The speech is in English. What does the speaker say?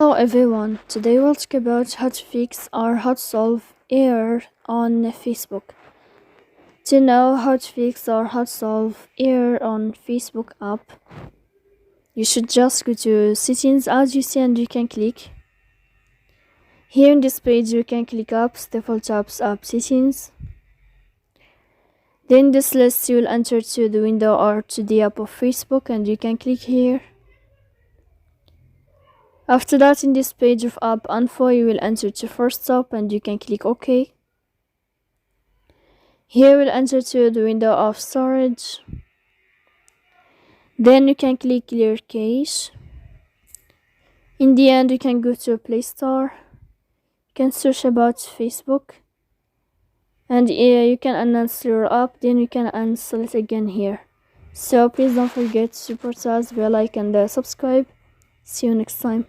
Hello everyone, today we'll talk about how to fix or how to solve error on Facebook. To know how to fix or how to solve error on Facebook app, you should just go to settings as you see and you can click. Here in this page you can click apps, default apps, app settings. Then this list you will enter to the window or to the app of Facebook and you can click here. After that, in this page of app info, you will enter to first stop and you can click OK. Here we'll enter to the window of storage. Then you can click clear cache. In the end, you can go to Play Store. You can search about Facebook. And you can uninstall your app, then you can uninstall it again here. So please don't forget to support us, bell like and subscribe. See you next time.